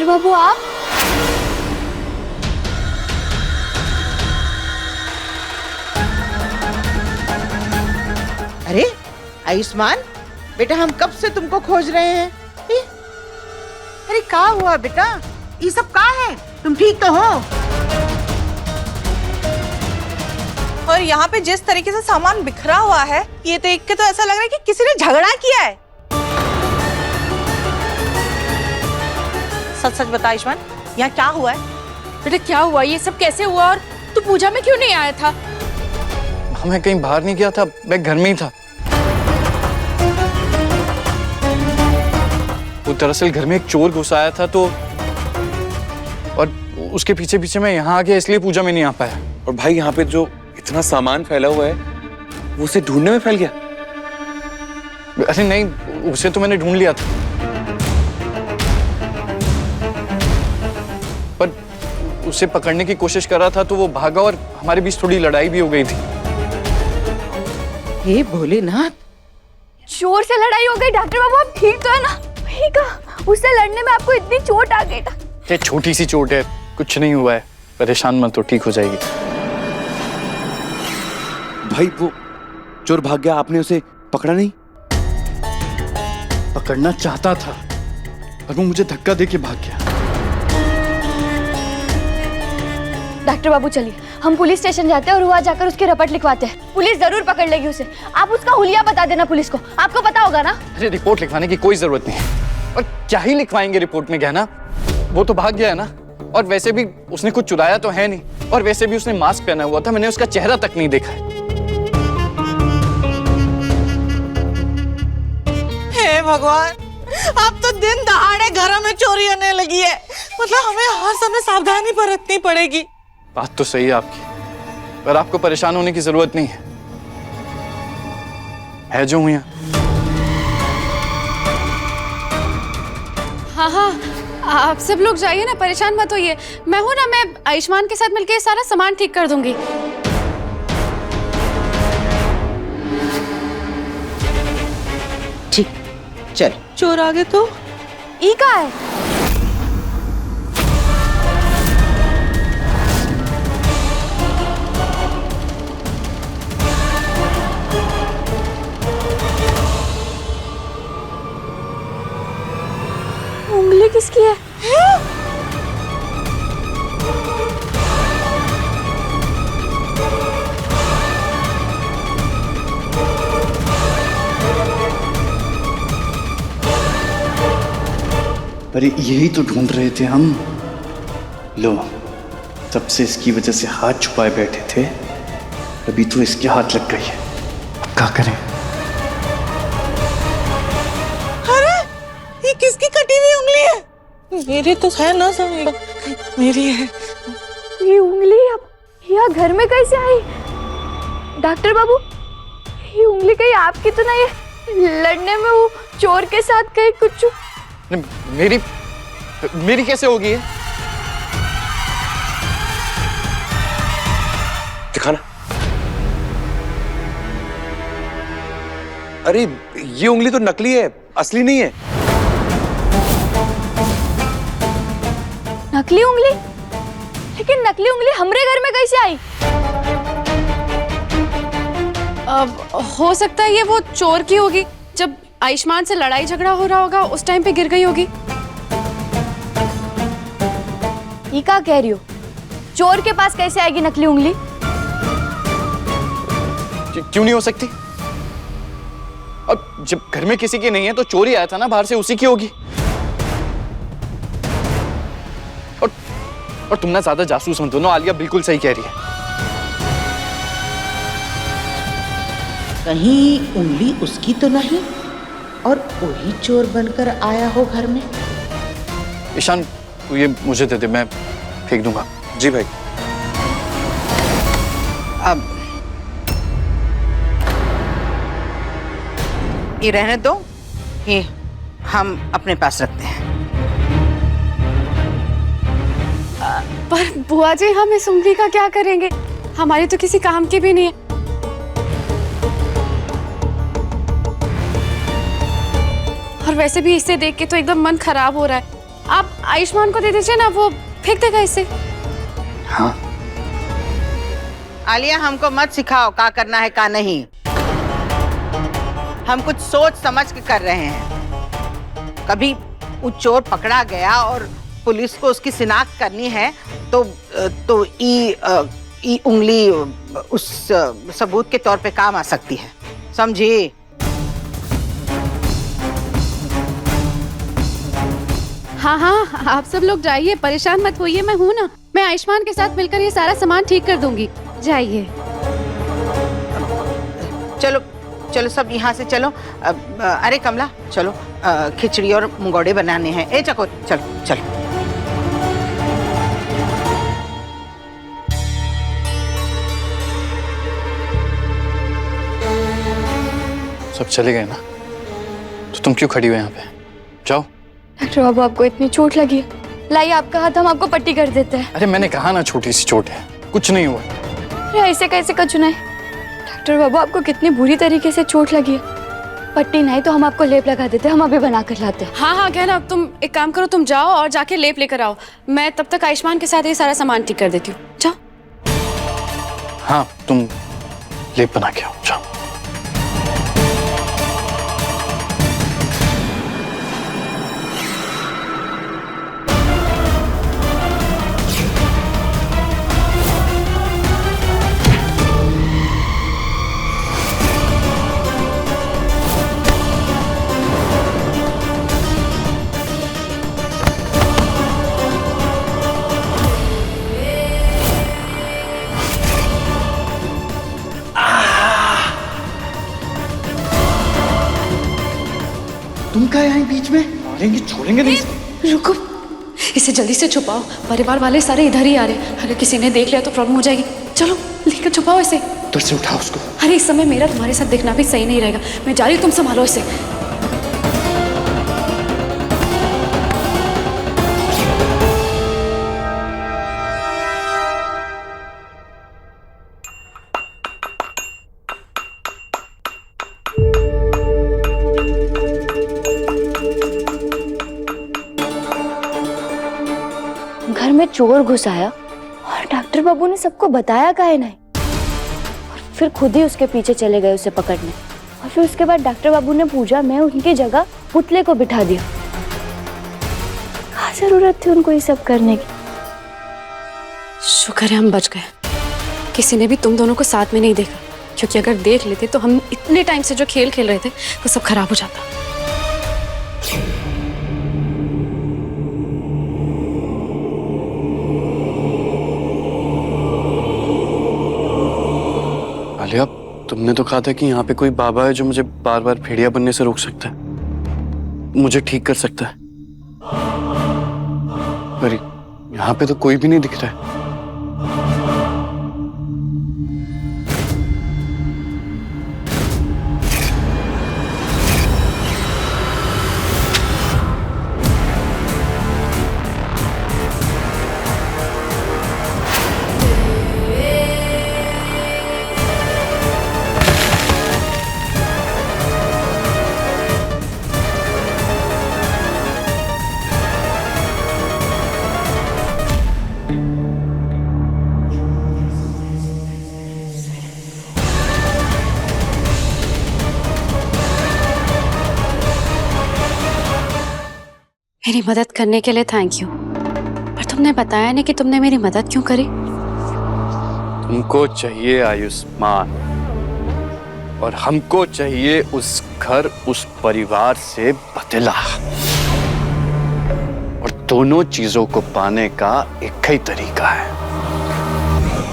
Doctor बाबू आप? अरे आयुष्मान बेटा, हम कब से तुमको खोज रहे हैं। अरे क्या हुआ बेटा, ये सब क्या है? तुम ठीक तो हो? और यहाँ पे जिस तरीके से सामान बिखरा हुआ है, ये देख के तो ऐसा लग रहा है कि किसी ने झगड़ा किया है। सच सच बता आयुष्मान, यहाँ क्या हुआ है? बेटा क्या हुआ, ये सब कैसे हुआ, और तू पूजा में क्यों नहीं आया था? मैं कहीं बाहर नहीं गया था, मैं घर में ही था। वो दरअसल घर में एक चोर घुस आया था, तो और उसके पीछे पीछे मैं यहाँ आ गया, इसलिए पूजा में नहीं आ पाया। और भाई यहाँ पे जो इतना सामान फैला हुआ है, वो उसे ढूंढने में फैल गया। अरे नहीं, उसे तो मैंने ढूंढ लिया था, पर उसे पकड़ने की कोशिश कर रहा था तो वो भागा और हमारे बीच थोड़ी लड़ाई भी हो गई थी। हे भोलेनाथ, चोर से लड़ाई हो गई? डॉक्टर बाबू आप ठीक तो है ना? ठीक है, उससे लड़ने में आपको इतनी चोट आ गई था? ये छोटी सी चोट है, कुछ नहीं हुआ है, परेशान मत हो, ठीक हो जाएगी। भाई वो चोर भाग गया, आपने उसे पकड़ा नहीं? पकड़ना चाहता था पर वो मुझे धक्का देके भाग गया। डॉक्टर बाबू चलिए, हम पुलिस स्टेशन जाते हैं और वहाँ जाकर उसकी रपट लिखवाते हैं। पुलिस जरूर पकड़ लेगी उसे। आप उसका हुलिया बता देना पुलिस को, आपको पता होगा ना? अरे रिपोर्ट लिखवाने की कोई जरूरत नहीं है। और क्या ही लिखवाएंगे रिपोर्ट में, गहना वो तो भाग गया है ना। और वैसे भी उसने कुछ चुराया तो है नहीं, और वैसे भी उसने मास्क पहना हुआ था, मैंने उसका चेहरा तक नहीं देखा है। हे भगवान, अब तो दिन दहाड़े घरों में चोरी होने लगी है। मतलब हमें हर समय सावधानी बरतनी पड़ेगी। बात तो सही है आपकी, पर आपको परेशान होने की जरूरत नहीं है जो हूं यहाँ। हाँ हाँ, आप सब लोग जाइए ना, परेशान मत होइए। मैं हूँ ना, मैं आयुष्मान के साथ मिलके सारा सामान ठीक कर दूंगी। ठीक, चल। चोर आ गए तो? ई का है? उंगली किसकी है? अरे यही तो ढूंढ रहे थे हम। लो, तब से इसकी वजह से हाथ छुपाए बैठे थे, अभी तो इसके हाथ लग गई है। अब क्या करें? अरे ये किसकी कटी हुई उंगली है? मेरी तो है ना, समझ मेरी है। ये उंगली अब यहाँ घर में कैसे आई? डॉक्टर बाबू, ये उंगली कहीं आपकी तो नहीं है? लड़ने में वो चोर के साथ कहीं कुछ? मेरी कैसे होगी ये? दिखाना। अरे ये उंगली तो नकली है, असली नहीं है। नकली उंगली? लेकिन नकली उंगली हमरे घर में कैसे आई? अब हो सकता है ये वो चोर की होगी, जब आयुष्मान से लड़ाई झगड़ा हो रहा होगा उस टाइम पे गिर गई होगी। ये क्या कह रही हो? चोर के पास कैसे आएगी नकली उंगली? क्यों नहीं हो सकती? अब जब घर में किसी की नहीं है तो चोरी आया था ना बाहर से, उसी की होगी। और तुम ना ज्यादा जासूस मत बनो, आलिया बिल्कुल सही कह रही है। कहीं उंगली उसकी तो नहीं और वही चोर बनकर आया हो घर में? ईशान तू ये मुझे दे दे, मैं फेंक दूंगा। जी भाई। अब ये रहने दो, ये हम अपने पास रखते हैं। पर बुआ जी, हम इस उंगली का क्या करेंगे? हमारी तो किसी काम की भी नहीं है। और वैसे भी इसे देख के तो एकदम मन खराब हो रहा है। आप आयुष्मान को दे दीजिए ना, वो फेंक देगा इसे। हाँ आलिया, हमको मत सिखाओ क्या करना है क्या नहीं। हम कुछ सोच समझ के कर रहे हैं। कभी वो चोर पकड़ा गया और पुलिस को उसकी शिनाख्त करनी है तो ई उंगली उस सबूत के तौर पे काम आ सकती है, समझी? हाँ हाँ, आप सब लोग जाइए, परेशान मत होइए, मैं हूँ ना। मैं आयुष्मान के साथ मिलकर ये सारा सामान ठीक कर दूंगी। जाइए। चलो चलो सब यहाँ से चलो। अरे कमला चलो, खिचड़ी और मुंगौड़े बनाने हैं। ए चकोर चलो चलो। सब चले गए ना, तो तुम क्यों खड़ी हो यहाँ पे? जाओ। डॉक्टर बाबू, आपको इतनी चोट लगी है, लाइए आपका हाथ, हम आपको पट्टी कर देते हैं। अरे मैंने कहा ना छोटी सी चोट है, कुछ नहीं हुआ। अरे ऐसे कैसे कछु नहीं? डॉक्टर बाबू, आपको कितनी बुरी तरीके से चोट लगी है। पट्टी नहीं तो हम आपको लेप लगा देते, हम अभी बना कर लाते हैं। हाँ हाँ गहना, तुम एक काम करो, तुम जाओ और जाके लेप लेकर आओ। मैं तब तक आयुष्मान के साथ ये सारा सामान ठीक कर देती हूँ। जाओ। हाँ तुम लेप बना के आओ, जाओ। तुम क्या यहाँ बीच में? मारेंगे छोड़ेंगे नहीं। रुको, इसे जल्दी से छुपाओ, परिवार वाले सारे इधर ही आ रहे हैं। अगर किसी ने देख लिया तो प्रॉब्लम हो जाएगी। चलो लेकर छुपाओ इसे। उधर से उठाओ उसको। अरे इस समय मेरा तुम्हारे साथ दिखना भी सही नहीं रहेगा। मैं जा रही हूँ, तुम संभालो इसे। घर में चोर घुस आया और डॉक्टर बाबू ने सबको बताया काहे नहीं, और फिर खुद ही उसके पीछे चले गए उसे पकड़ने। और फिर उसके बाद डॉक्टर बाबू ने पूजा में उनकी जगह पुतले को बिठा दिया। क्या जरूरत थी उनको ये सब करने की? शुक्र है हम बच गए। किसी ने भी तुम दोनों को साथ में नहीं देखा, क्योंकि अगर देख लेते तो हम इतने टाइम से जो खेल खेल रहे थे वो सब खराब हो जाता। आलिया, तुमने तो कहा था कि यहाँ पे कोई बाबा है जो मुझे बार बार भेड़िया बनने से रोक सकता है, मुझे ठीक कर सकता है। पर यहाँ पे तो कोई भी नहीं दिख रहा है। मेरी मदद करने के लिए थैंक यू, पर तुमने बताया नहीं कि तुमने मेरी मदद क्यों करी। तुमको चाहिए आयुष्मान, और हमको चाहिए उस घर, उस परिवार से बदला। और दोनों चीजों को पाने का एक ही तरीका है।